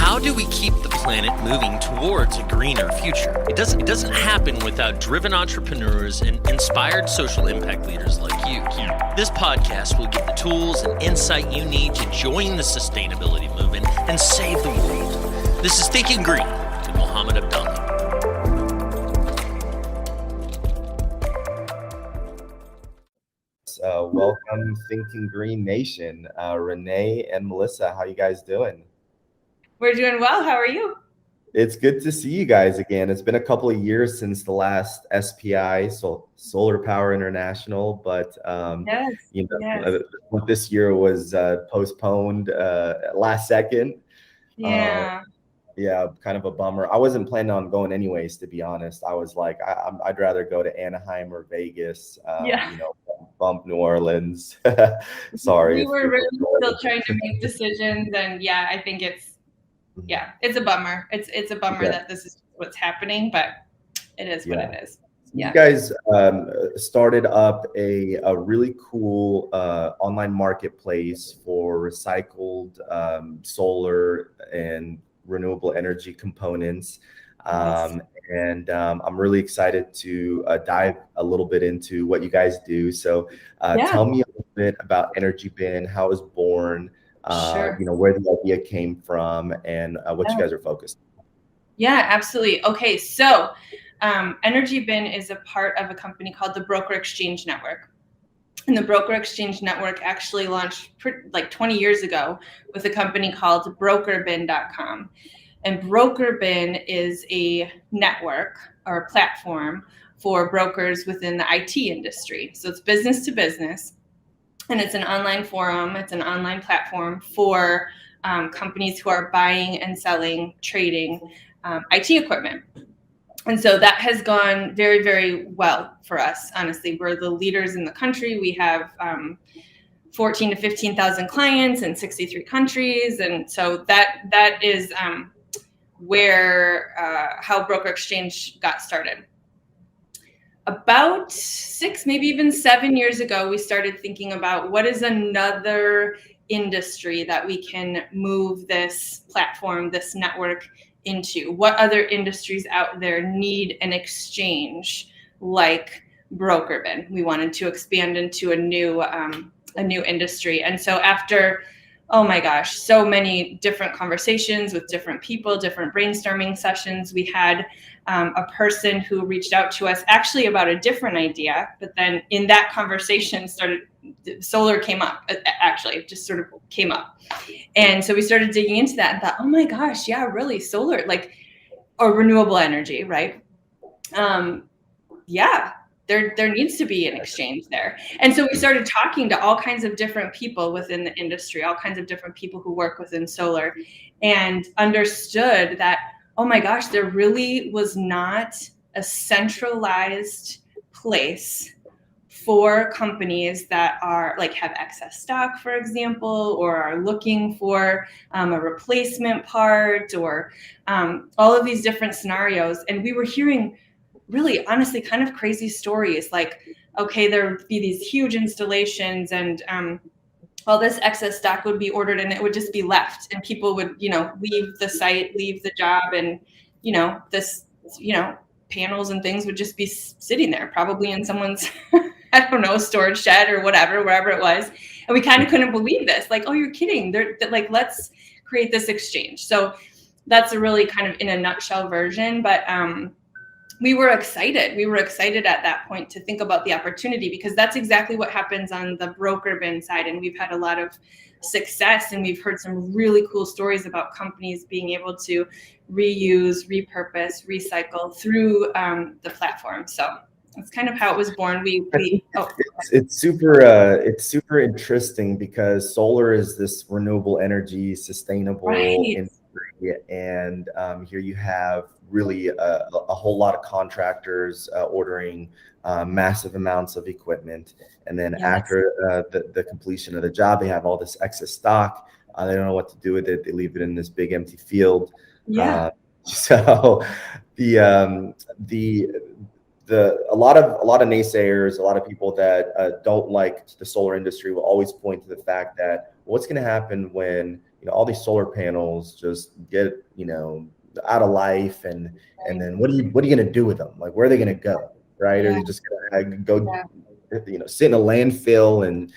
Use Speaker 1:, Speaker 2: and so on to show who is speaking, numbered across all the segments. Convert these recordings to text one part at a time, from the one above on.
Speaker 1: How do we keep the planet moving towards a greener future? It doesn't happen without driven entrepreneurs and inspired social impact leaders like you. This podcast will give the tools and insight you need to join the sustainability movement and save the world. This is Thinking Green with Mohammed Abdallah.
Speaker 2: Welcome, Thinking Green Nation. Renee and Melissa, how you guys doing?
Speaker 3: We're doing well. How are you?
Speaker 2: It's good to see you guys again. It's been a couple of years since the last SPI, so Solar Power International, but this year was postponed last second. Yeah, kind of a bummer. I wasn't planning on going anyways, to be honest. I was like, I'd rather go to Anaheim or Vegas, bump New Orleans. Sorry.
Speaker 3: We were really still trying to make decisions, and I think it's a bummer. It's a bummer that this is what's happening, but it is what it is.
Speaker 2: You guys started up a really cool online marketplace for recycled solar and renewable energy components. And I'm really excited to dive a little bit into what you guys do. So tell me a little bit about EnergyBin, how it was born, where the idea came from, and what you guys are focused on.
Speaker 3: Yeah, absolutely. Okay, so EnergyBin is a part of a company called the Broker Exchange Network. And the Broker Exchange Network actually launched like 20 years ago with a company called brokerbin.com. And BrokerBin is a network or a platform for brokers within the IT industry. So it's business to business, and it's an online forum. It's an online platform for companies who are buying and selling, trading IT equipment. And so that has gone very, very well for us. Honestly, we're the leaders in the country. We have 14 to 15,000 clients in 63 countries. And so that is how Broker Exchange got started. About 6, maybe even 7 years ago, we started thinking about what is another industry that we can move this platform, this network into. What other industries out there need an exchange like BrokerBin? We wanted to expand into a new industry. And so after, oh my gosh, so many different conversations with different people, different brainstorming sessions, we had a person who reached out to us actually about a different idea. But then in that conversation solar came up, actually, it just sort of came up. And so we started digging into that and thought, oh my gosh, yeah, really solar, or renewable energy, right? There needs to be an exchange there. And so we started talking to all kinds of different people within the industry, all kinds of different people who work within solar, and understood that, oh my gosh, there really was not a centralized place for companies that are have excess stock, for example, or are looking for a replacement part, or all of these different scenarios. And we were hearing really, honestly, kind of crazy stories okay, there would be these huge installations and all this excess stock would be ordered and it would just be left, and people would, leave the site, leave the job, and, panels and things would just be sitting there, probably in someone's, I don't know, storage shed or whatever, wherever it was. And we kind of couldn't believe this. Oh, you're kidding. Let's create this exchange. So that's a really kind of in a nutshell version, but we were excited. We were excited at that point to think about the opportunity, because that's exactly what happens on the BrokerBin side. And we've had a lot of success, and we've heard some really cool stories about companies being able to reuse, repurpose, recycle through the platform. So that's kind of how it was born.
Speaker 2: It's super interesting, because solar is this renewable energy, sustainable industry, and here you have really a whole lot of contractors ordering massive amounts of equipment, and then after the completion of the job, they have all this excess stock. They don't know what to do with it. They leave it in this big empty field. So a lot of naysayers, a lot of people that don't like the solar industry will always point to the fact that what's going to happen when all these solar panels just get, out of life, and then what are you going to do with them? Like, where are they going to go? Right? Are they just going to go, sit in a landfill and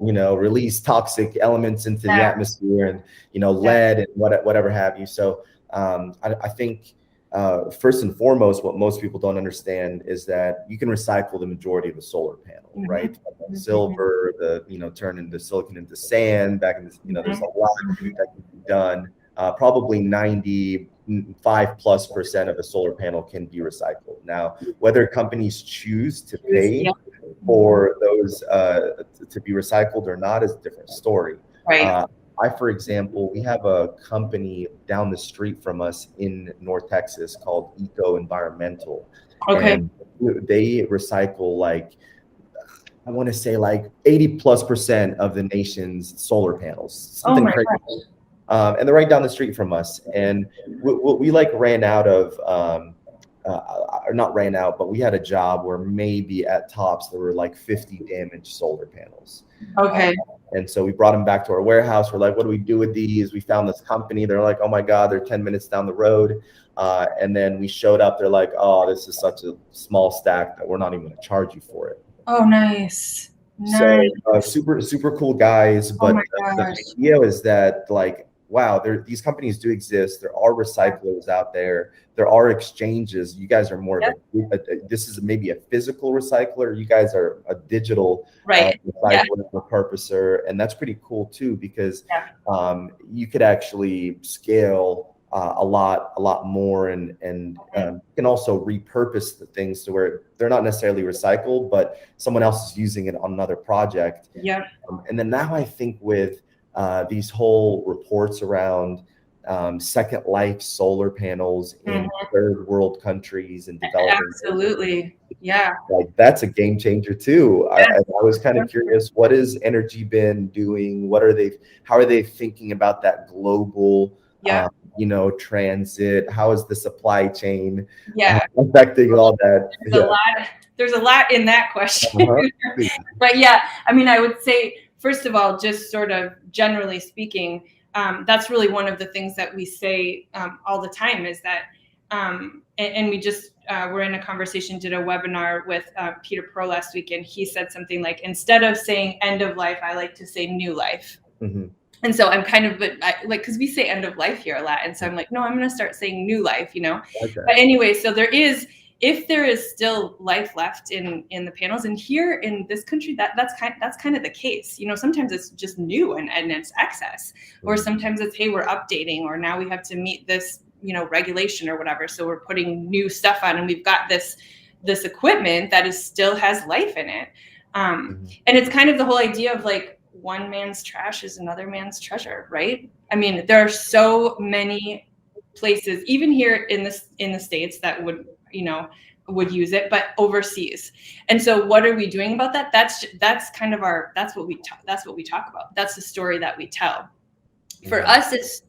Speaker 2: release toxic elements into the atmosphere, and lead and whatever have you. So I think first and foremost, what most people don't understand is that you can recycle the majority of the solar panel, right? Silver, turn into silicon into sand. Back in there's a lot that can be done. Probably 95+% of a solar panel can be recycled. Now, whether companies choose to pay for those to be recycled or not is a different story.
Speaker 3: Right.
Speaker 2: For example, we have a company down the street from us in North Texas called Eco Environmental.
Speaker 3: Okay.
Speaker 2: And they recycle I want to say 80+% of the nation's solar panels. Something crazy.
Speaker 3: Gosh.
Speaker 2: And they're right down the street from us. And we ran out of, or not ran out, but we had a job where maybe at tops there were 50 damaged solar panels.
Speaker 3: Okay.
Speaker 2: And so we brought them back to our warehouse. We're like, what do we do with these? We found this company. They're like, oh my God, they're 10 minutes down the road. And then we showed up. They're like, oh, this is such a small stack that we're not even going to charge you for it.
Speaker 3: Oh, nice.
Speaker 2: So super cool guys. But the idea is that wow, these companies do exist. There are recyclers out there. There are exchanges. You guys are more of this is maybe a physical recycler. You guys are a digital recycler, repurposer, and that's pretty cool too, because you could actually scale a lot more, and you can also repurpose the things to where they're not necessarily recycled, but someone else is using it on another project. And then now I think with these whole reports around second life solar panels in third world countries and developing.
Speaker 3: Absolutely.
Speaker 2: That's a game changer too. I was kind of curious, what is EnergyBin doing? How are they thinking about that global transit? How is the supply chain affecting all that?
Speaker 3: There's a lot in that question. But I would say, first of all, just sort of generally speaking, that's really one of the things that we say all the time is that, and we just were in a conversation, did a webinar with Peter Pearl last week, and he said something like, instead of saying end of life, I like to say new life. And so I'm kind of because we say end of life here a lot. And so I'm like, no, I'm going to start saying new life, Okay. But anyway, so if there is still life left in the panels, and here in this country, that's kind of the case. Sometimes it's just new and it's excess, or sometimes it's, hey, we're updating, or now we have to meet this, regulation or whatever. So we're putting new stuff on, and we've got this equipment that still has life in it. And it's kind of the whole idea of one man's trash is another man's treasure, right? I mean, there are so many places, even here in the States, that would use it, but overseas. And so what are we doing about that? That's kind of that's what we talk about. That's the story that we tell. For us, it's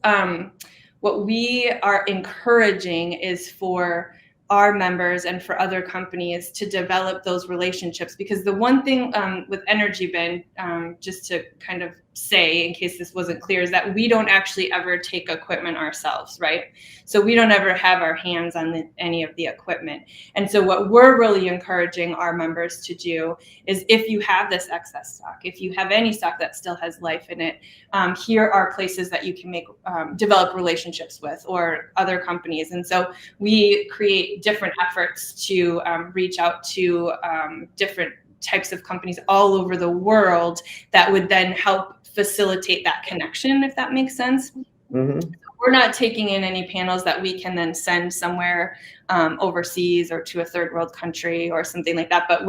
Speaker 3: what we are encouraging is for our members and for other companies to develop those relationships, because the one thing with EnergyBin, just to kind of say in case this wasn't clear, is that we don't actually ever take equipment ourselves, right? So we don't ever have our hands on any of the equipment. And so what we're really encouraging our members to do is, if you have this excess stock, if you have any stock that still has life in it, here are places that you can develop relationships with, or other companies. And so we create different efforts to reach out to different types of companies all over the world that would then help facilitate that connection, if that makes sense. We're not taking in any panels that we can then send somewhere overseas or to a third world country or something like that, but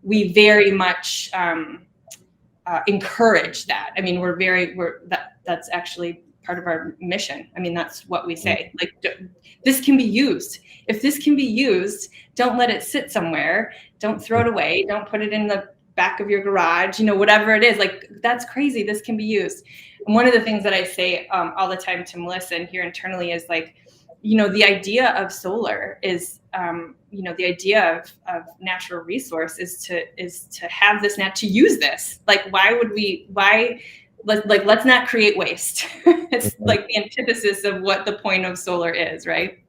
Speaker 3: we very much encourage that. I mean, that's actually part of our mission. I mean, that's what we say. This can be used. If this can be used, don't let it sit somewhere. Don't throw it away. Don't put it in the back of your garage, whatever it is. That's crazy. This can be used. And one of the things that I say all the time to Melissa and here internally is the idea of solar is, the idea of natural resource is to have this to use this. Why let's not create waste. It's like the antithesis of what the point of solar is, right?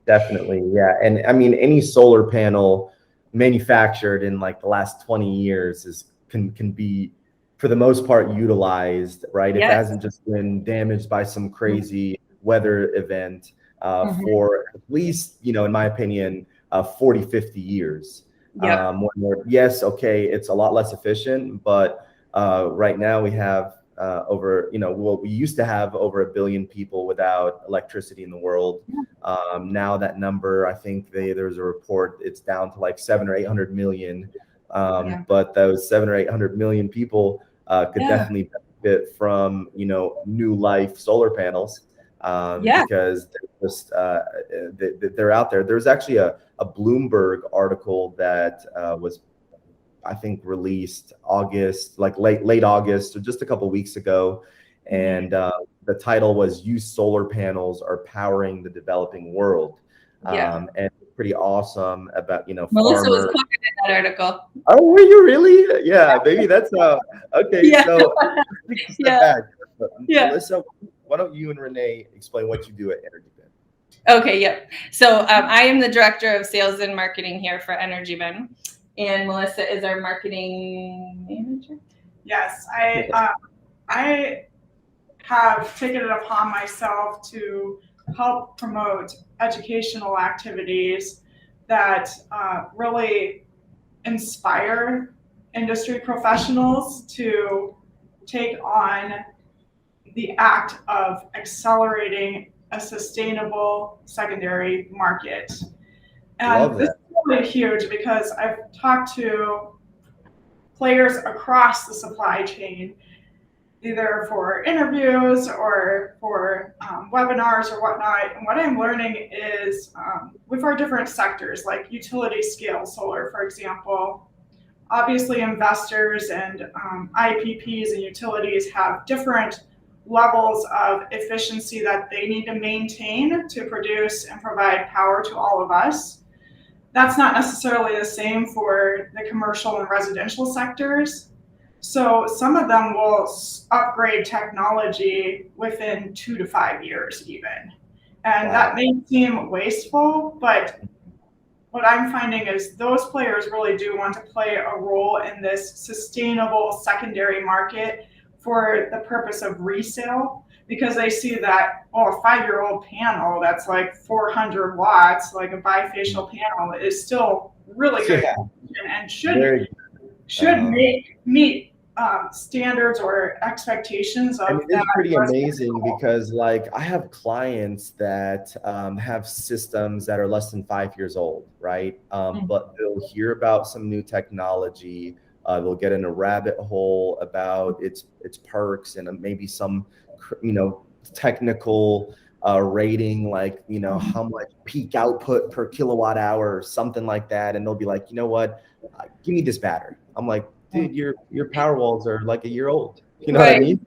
Speaker 2: Definitely, yeah. And I mean, any solar panel manufactured in like the last 20 years can be, for the most part, utilized, right? If it hasn't just been damaged by some crazy weather event for at least, in my opinion, 40, 50 years. Yes, okay, it's a lot less efficient, but right now we have we used to have over 1 billion people without electricity in the world. Now that number, I think there's a report, it's down to like 700 or 800 million. But those 700 or 800 million people could definitely benefit from, new life solar panels because they're just they're out there. There's actually a Bloomberg article that was, I think, released August, like late August, or just a couple of weeks ago. And the title was "Use Solar Panels Are Powering the Developing World." And it's pretty awesome about,
Speaker 3: Melissa was quoted in that article.
Speaker 2: Oh, were you really? Yeah, maybe that's okay. So Melissa, why don't you and Renee explain what you do at EnergyBin?
Speaker 3: Okay, so I am the director of sales and marketing here for EnergyBin. And Melissa is our marketing manager.
Speaker 4: Yes, I have taken it upon myself to help promote educational activities that really inspire industry professionals to take on the act of accelerating a sustainable secondary market. And this is really huge because I've talked to players across the supply chain, either for interviews or for webinars or whatnot. And what I'm learning is with our different sectors, like utility scale solar, for example, obviously investors and IPPs and utilities have different levels of efficiency that they need to maintain to produce and provide power to all of us. That's not necessarily the same for the commercial and residential sectors. So some of them will upgrade technology within 2 to 5 years even. And that may seem wasteful, but what I'm finding is those players really do want to play a role in this sustainable secondary market for the purpose of resale, because they see that, a 5-year-old panel that's like 400 watts, like a bifacial panel, is still really good and should meet standards or expectations of that.
Speaker 2: It's pretty amazing because, like, I have clients that have systems that are less than 5 years old, right? But they'll hear about some new technology. They'll get in a rabbit hole about its perks and maybe some, technical rating, like, how much peak output per kilowatt hour or something like that. And they'll be like, you know what, give me this battery. I'm like, dude, your power walls are like a year old. You know what I mean?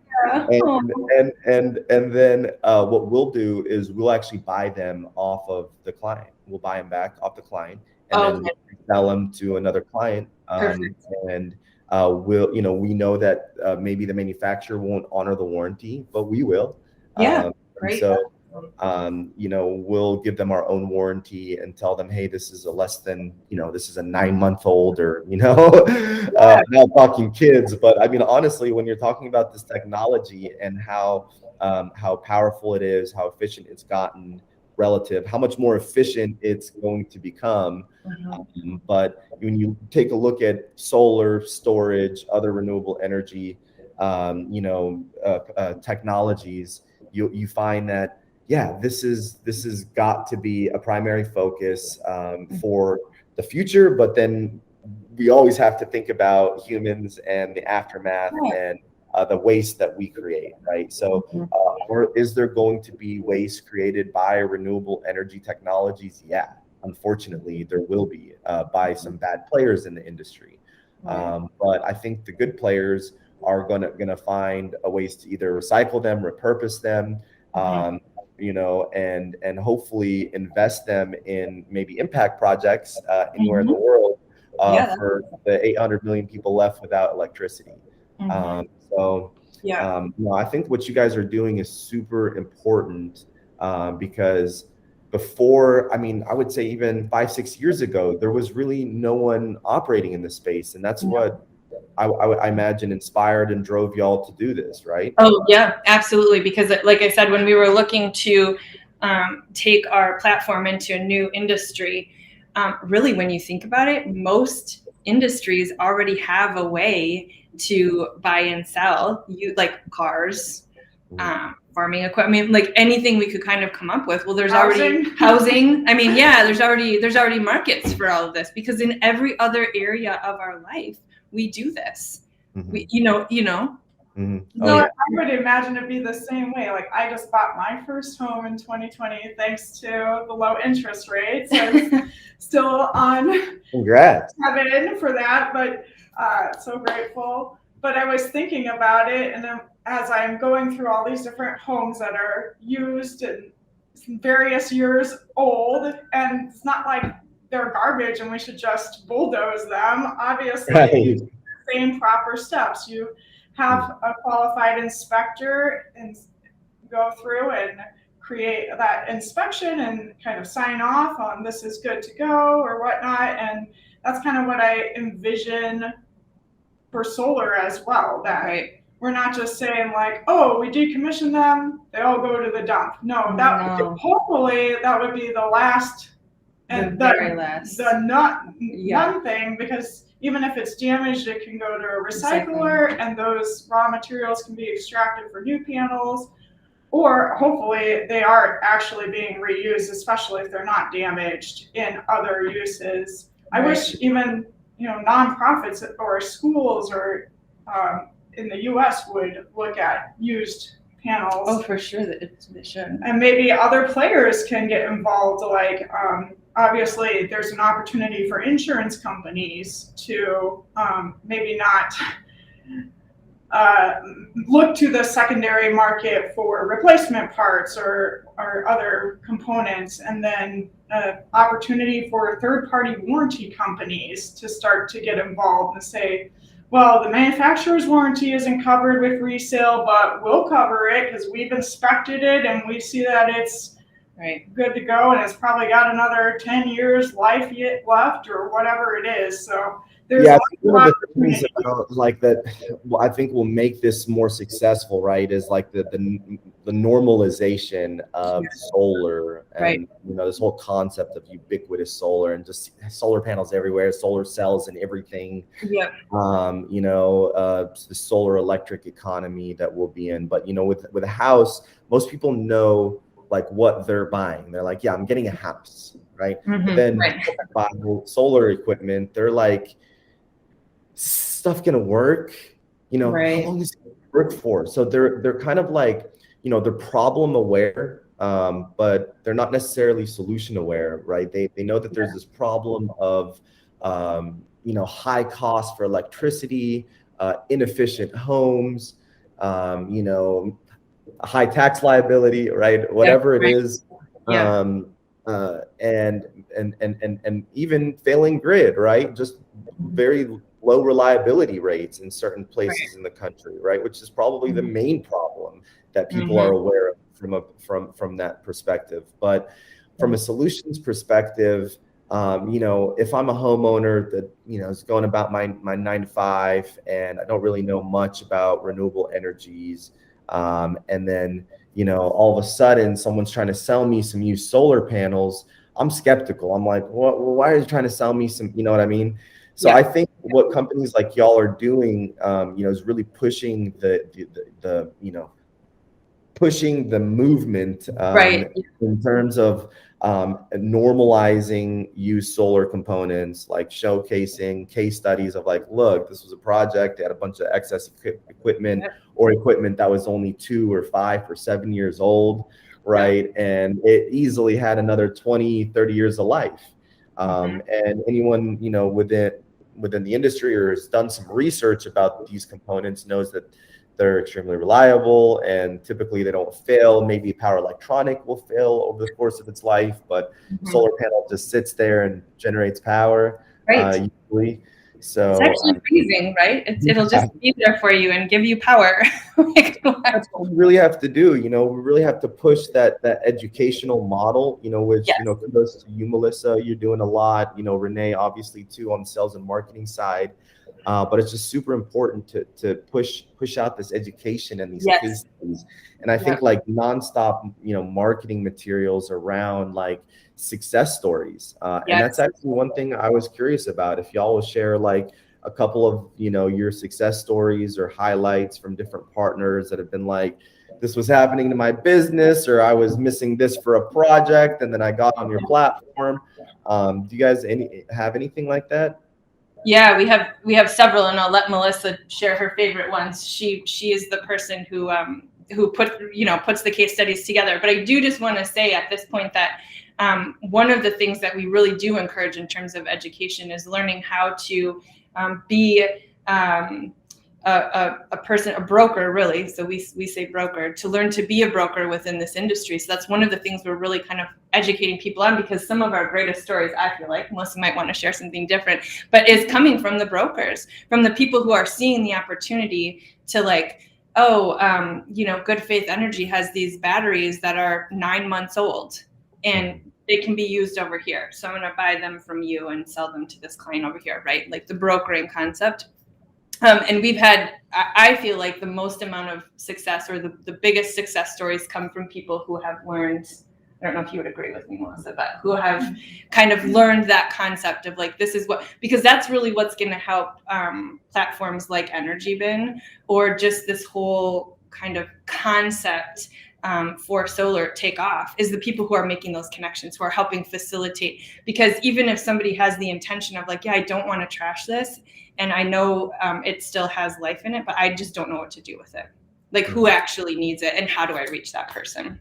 Speaker 2: And then what we'll do is we'll actually buy them off of the client. We'll buy them back off the client and then sell them to another client. And we know that maybe the manufacturer won't honor the warranty, but we will. So we'll give them our own warranty and tell them, hey, this is this is a 9-month-old, or not talking kids, but I mean, honestly, when you're talking about this technology and how powerful it is, how efficient it's gotten relative, how much more efficient it's going to become. But when you take a look at solar storage, other renewable energy, technologies, you find that, this is got to be a primary focus for the future. But then we always have to think about humans and the aftermath and the waste that we create, right? So, or is there going to be waste created by renewable energy technologies? Yeah, unfortunately, there will be by some bad players in the industry. But I think the good players are gonna find a ways to either recycle them, repurpose them, and hopefully invest them in maybe impact projects anywhere in the world for the 800 million people left without electricity. So
Speaker 3: Yeah.
Speaker 2: I think what you guys are doing is super important because before, I would say even 5-6 years ago, there was really no one operating in this space. And that's what I imagine inspired and drove y'all to do this, right?
Speaker 3: Oh, yeah, absolutely. Because like I said, when we were looking to take our platform into a new industry, really, when you think about it, most industries already have a way to buy and sell, like cars, farming equipment, like anything we could kind of come up with. Well, there's already housing. There's already markets for all of this, because in every other area of our life, we do this. We,
Speaker 2: Mm-hmm.
Speaker 4: No, I would imagine it'd be the same way. Like, I just bought my first home in 2020 thanks to the low interest rates. I'm still on
Speaker 2: Congrats.
Speaker 4: 7 for that, but so grateful. But I was thinking about it, and then as I'm going through all these different homes that are used and various years old, and it's not like they're garbage and we should just bulldoze them. Obviously,
Speaker 2: Right.
Speaker 4: the same proper steps. You have a qualified inspector and go through and create that inspection and kind of sign off on this is good to go or whatnot. And that's kind of what I envision for solar as well, that we're not just saying like, oh, we decommission them, they all go to the dump. No. Hopefully that would be the last and the none thing, because even if it's damaged, it can go to a recycler and those raw materials can be extracted for new panels, or hopefully they are actually being reused, especially if they're not damaged in other uses. I wish even nonprofits or schools or in the US would look at used panels.
Speaker 3: Oh, for sure they should.
Speaker 4: And maybe other players can get involved, like obviously there's an opportunity for insurance companies to maybe not look to the secondary market for replacement parts or other components, and then opportunity for third-party warranty companies to start to get involved and say, well, the manufacturer's warranty isn't covered with resale, but we'll cover it because we've inspected it and we see that it's good to go, and it's probably got another 10 years life yet left or whatever it is. So there's
Speaker 2: one of the things about like that I think will make this more successful, right, is like the normalization of solar and this whole concept of ubiquitous solar and just solar panels everywhere, solar cells and everything. The solar electric economy that we'll be in. But with a house, most people know like what they're buying. They're like, yeah, I'm getting a house, right? But then buy solar equipment, they're like, stuff gonna work? How long is it gonna work for? So they're kind of like, they're problem aware, but they're not necessarily solution aware, right? They know that there's this problem of high cost for electricity, inefficient homes, high tax liability, right? Whatever it is, and even failing grid, right? Just very low reliability rates in certain places in the country, right? Which is probably the main problem that people are aware of from that perspective. But from a solutions perspective, if I'm a homeowner that is going about my 9 to 5 and I don't really know much about renewable energies, and then all of a sudden someone's trying to sell me some used solar panels, I'm skeptical. I'm like, well, why are you trying to sell me some? You know what I mean? So I think what companies like y'all are doing, is really pushing pushing the movement in terms of normalizing used solar components, like showcasing case studies of like, look, this was a project, they had a bunch of excess equipment or equipment that was only 2 or 5 or 7 years old, right? And it easily had another 20, 30 years of life. And anyone, within the industry or has done some research about these components knows that they're extremely reliable and typically they don't fail. Maybe power electronic will fail over the course of its life, but solar panel just sits there and generates power usually. So
Speaker 3: it's actually freezing, right? It'll just be there for you and give you power.
Speaker 2: That's what we really have to do. You know, we really have to push that educational model, you know, which,
Speaker 3: Yes.
Speaker 2: you know, kudos to you, Melissa. You're doing a lot, you know, Renee, obviously, too, on the sales and marketing side. But it's just super important to push out this education and these case studies. And I think like nonstop, you know, marketing materials around like success stories. And that's actually one thing I was curious about. If y'all will share like a couple of, you know, your success stories or highlights from different partners that have been like, this was happening to my business, or I was missing this for a project, and then I got on your platform. Do you guys have anything like that?
Speaker 3: Yeah, we have several, and I'll let Melissa share her favorite ones. She is the person who puts the case studies together. But I do just want to say at this point that one of the things that we really do encourage in terms of education is learning how to be a broker, really. So we say broker, to learn to be a broker within this industry. So that's one of the things we're really kind of educating people on, because some of our greatest stories, I feel like, Melissa might want to share something different, but is coming from the brokers, from the people who are seeing the opportunity to like, Good Faith Energy has these batteries that are 9 months old and they can be used over here. So I'm going to buy them from you and sell them to this client over here, right? Like the brokering concept. And we've had, I feel like, the most amount of success, or the biggest success stories, come from people who have learned, I don't know if you would agree with me, Melissa, but who have kind of learned that concept of like, this is what, because that's really what's going to help platforms like EnergyBin, or just this whole kind of concept for solar take off, is the people who are making those connections, who are helping facilitate. Because even if somebody has the intention of like, yeah, I don't want to trash this, and I know it still has life in it, but I just don't know what to do with it. Like, who actually needs it, and how do I reach that person?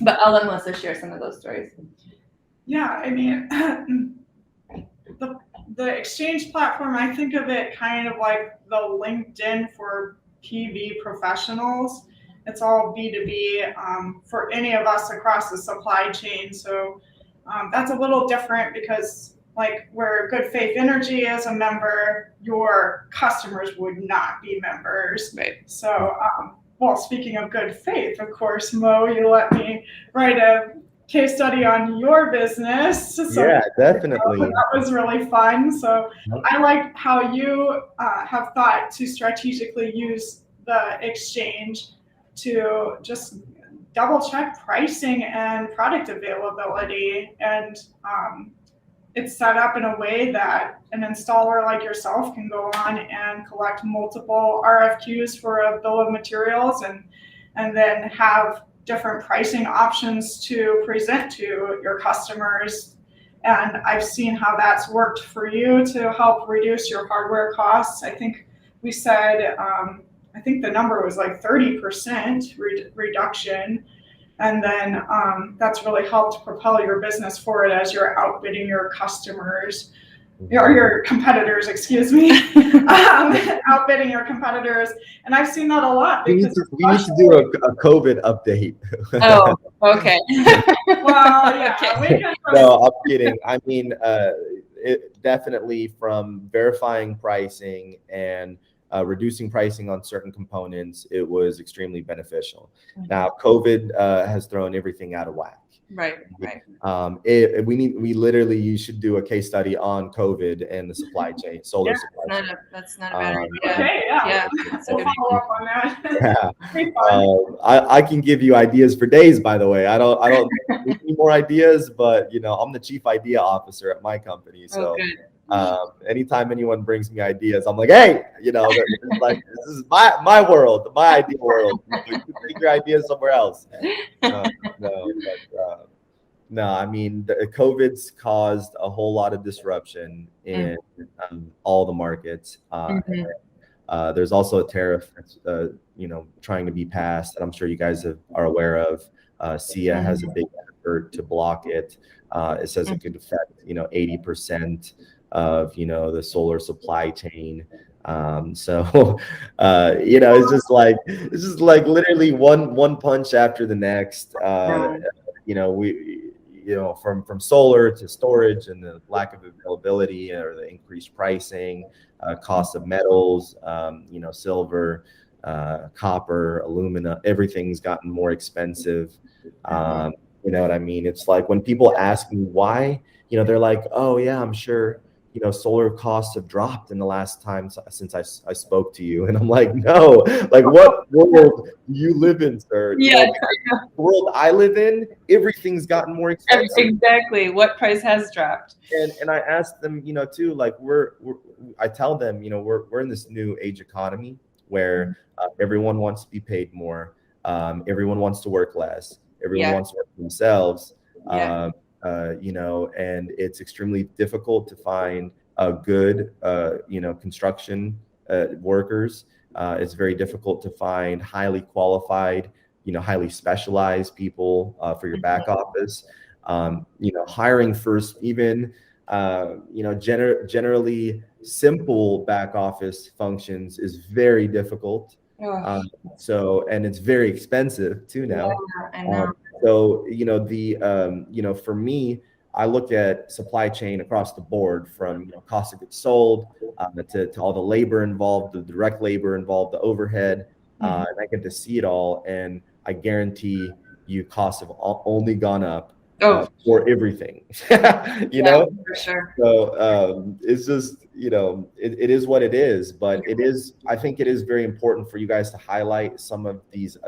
Speaker 3: But I'll let Melissa share some of those stories.
Speaker 4: Yeah, I mean, the exchange platform, I think of it kind of like the LinkedIn for PV professionals. It's all B2B for any of us across the supply chain. So that's a little different, because like where Good Faith Energy is a member, your customers would not be members.
Speaker 3: Right.
Speaker 4: So, well, speaking of good faith, of course, Mo, you let me write a case study on your business. So
Speaker 2: yeah, definitely.
Speaker 4: That was really fun. So I like how you have thought to strategically use the exchange to just double check pricing and product availability. And it's set up in a way that an installer like yourself can go on and collect multiple RFQs for a bill of materials, and then have different pricing options to present to your customers. And I've seen how that's worked for you to help reduce your hardware costs. I think we said, I think the number was like 30% reduction. And then that's really helped propel your business forward as you're outbidding your customers, or your competitors, excuse me, outbidding your competitors. And I've seen that a lot.
Speaker 2: We need to do a COVID update.
Speaker 3: Oh, okay.
Speaker 4: Well, yeah.
Speaker 3: Okay.
Speaker 2: No, I'm kidding. I mean, it definitely, from verifying pricing and reducing pricing on certain components, it was extremely beneficial. Now, COVID has thrown everything out of whack.
Speaker 3: Right.
Speaker 2: You should do a case study on COVID and the supply chain, solar supply chain.
Speaker 3: That's not a bad idea.
Speaker 4: Okay, yeah.
Speaker 3: That's a
Speaker 4: We'll
Speaker 3: good
Speaker 4: follow up on that.
Speaker 2: Yeah. I can give you ideas for days, by the way. I don't need more ideas, but you know, I'm the chief idea officer at my company. So anytime anyone brings me ideas, I'm like, hey, you know, it's like, this is my world, my idea world. You can take your ideas somewhere else. No, I mean, COVID's caused a whole lot of disruption in all the markets. There's also a tariff that's, trying to be passed that I'm sure you guys are aware of. SIA has a big effort to block it. It says it could affect, 80% of, the solar supply chain. It's just like literally one punch after the next. from solar to storage and the lack of availability or the increased pricing, cost of metals, silver, copper, alumina, everything's gotten more expensive. You know what I mean? It's like when people ask me why, they're like, oh yeah, I'm sure, solar costs have dropped in the last time since I spoke to you. And I'm like, no, like what world do you live in, sir?
Speaker 3: Yeah.
Speaker 2: The world I live in, everything's gotten more expensive.
Speaker 3: Exactly. What price has dropped?
Speaker 2: And I asked them, too, like I tell them, we're in this new age economy where everyone wants to be paid more. Everyone wants to work less. Everyone wants to work for themselves. And it's extremely difficult to find good, construction workers. It's very difficult to find highly qualified, highly specialized people for your back office. Hiring first, even, generally simple back office functions is very difficult. And it's very expensive too now.
Speaker 3: I know.
Speaker 2: For me, I look at supply chain across the board from cost of goods sold to all the labor involved, the direct labor involved, the overhead, and I get to see it all. And I guarantee you, costs have only gone up for everything.
Speaker 3: For sure.
Speaker 2: So it's just it is what it is, but I think it is very important for you guys to highlight some of these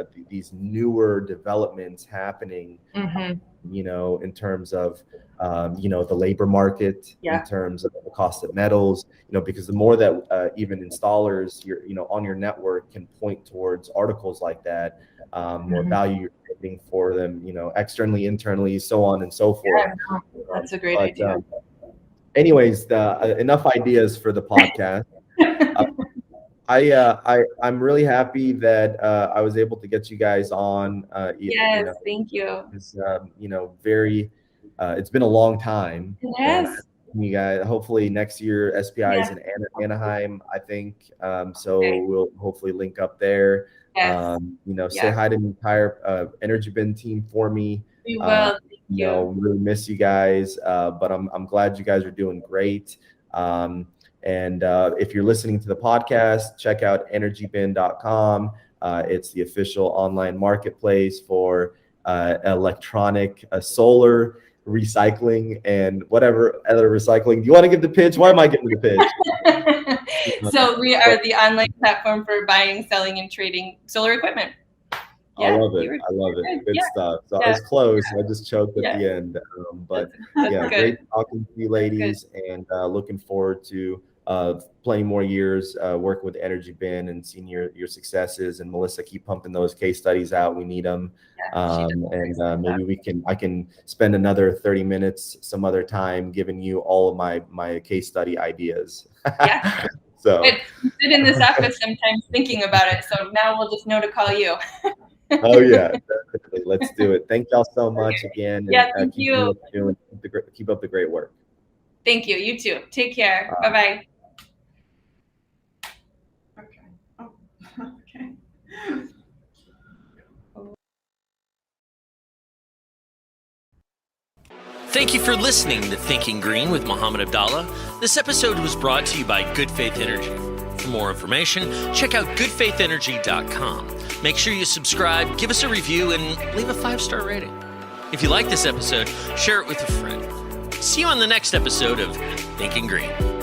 Speaker 2: newer developments happening, in terms of the labor market, in terms of the cost of metals, because the more that even installers on your network can point towards articles like that, more value you're getting for them, externally, internally, so on and so forth.
Speaker 3: That's a great idea.
Speaker 2: Anyways, enough ideas for the podcast. I'm really happy that I was able to get you guys on.
Speaker 3: Thank you.
Speaker 2: It's it's been a long time.
Speaker 3: Yes.
Speaker 2: You guys, hopefully next year SPI is in Anaheim, I think. We'll hopefully link up there.
Speaker 3: Yes.
Speaker 2: Say hi to the entire EnergyBin team for me.
Speaker 3: We will.
Speaker 2: Really miss you guys, but I'm glad you guys are doing great. And if you're listening to the podcast, check out EnergyBin.com. It's the official online marketplace for electronic solar recycling and whatever other recycling. Do you want to give the pitch? Why am I giving the pitch?
Speaker 3: So we are the online platform for buying, selling, and trading solar equipment.
Speaker 2: I love it. Good stuff. So I was close. I just choked at the end. But great talking to you ladies, and looking forward to plenty more years working with EnergyBin and seeing your successes. And Melissa, keep pumping those case studies out. We need them. Maybe I can spend another 30 minutes some other time giving you all of my case study ideas.
Speaker 3: Yeah.
Speaker 2: So
Speaker 3: I sit in this office sometimes thinking about it. So now we'll just know to call you.
Speaker 2: Oh yeah, definitely. Let's do it. Thank y'all so much again.
Speaker 3: Yeah, thank you.
Speaker 2: Keep up the great work.
Speaker 3: Thank you. You too. Take care. Bye-bye.
Speaker 4: Okay. Oh, okay.
Speaker 1: Thank you for listening to Thinking Green with Mohammed Abdallah. This episode was brought to you by Good Faith Energy. For more information, check out goodfaitenergy.com. Make sure you subscribe, give us a review, and leave a 5-star rating. If you like this episode, share it with a friend. See you on the next episode of Thinking Green.